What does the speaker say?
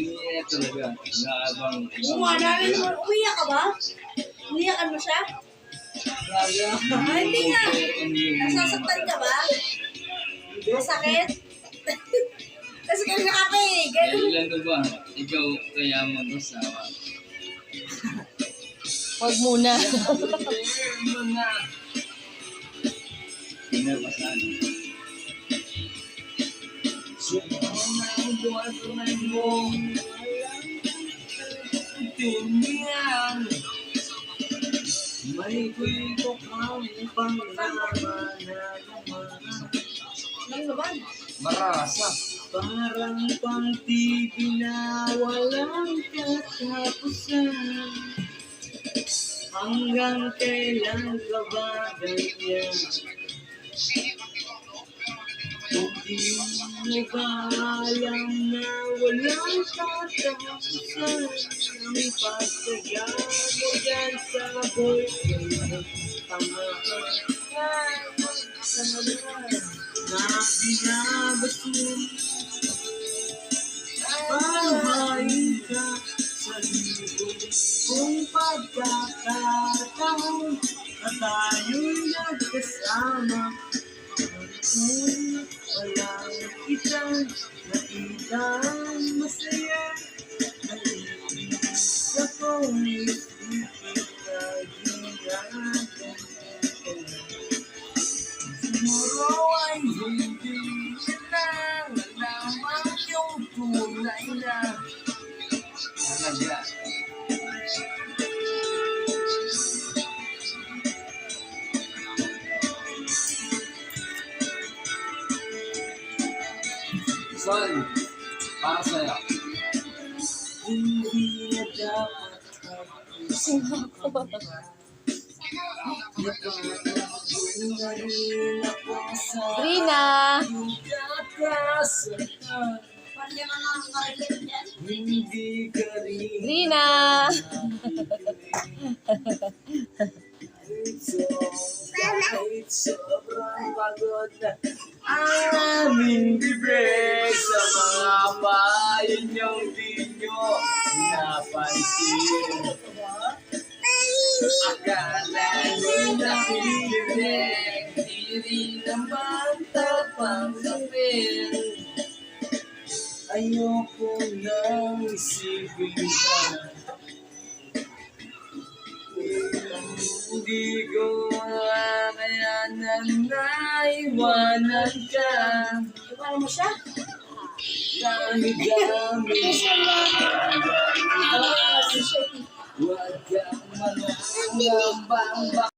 Umiiyak talaga. Nakabang Umiyak ka ba? Umiyakan mo siya? Hindi nga. Nasasaktan ka ba? Masakit? Kasi kanina ka pa eh. Ganun. Kailan ko ba? Ikaw kaya mag-asawa. Huwag muna. Pinapasan. May kwento kang panglaman na naman. Nang naman. Marasa. Parang pang-TV na walang katapusan. Hanggang kailan ka ba ganyan? Kung di mo ba alam na walang katapusan, ang pagsaga mo dyan sa boyfriend, tamahan na binabasura. Pahain ka sa libong pagkakataon na tayo'y nagkasama. Wala kitang nakitang masaya. Naiinis akong isipin na ginagawa. Siguro ay hindi na nalaman yung tunay na halaga. Son, para sa'yo. Hindi na dapat Rina! Paano niya mga nakakarinig yan? Hindi ka rin Rina! kahit sobrang pagod na ang aming bibig sa mga payo niyong di nyo napansin. Akala nyo nakikinig, di rin naman tapanggapin. Ayoko nang isipin ka. Hindi ko kakayanan na iwanan ka. Paano mo siya? Dami-dami salamat. Huwag kang manangambang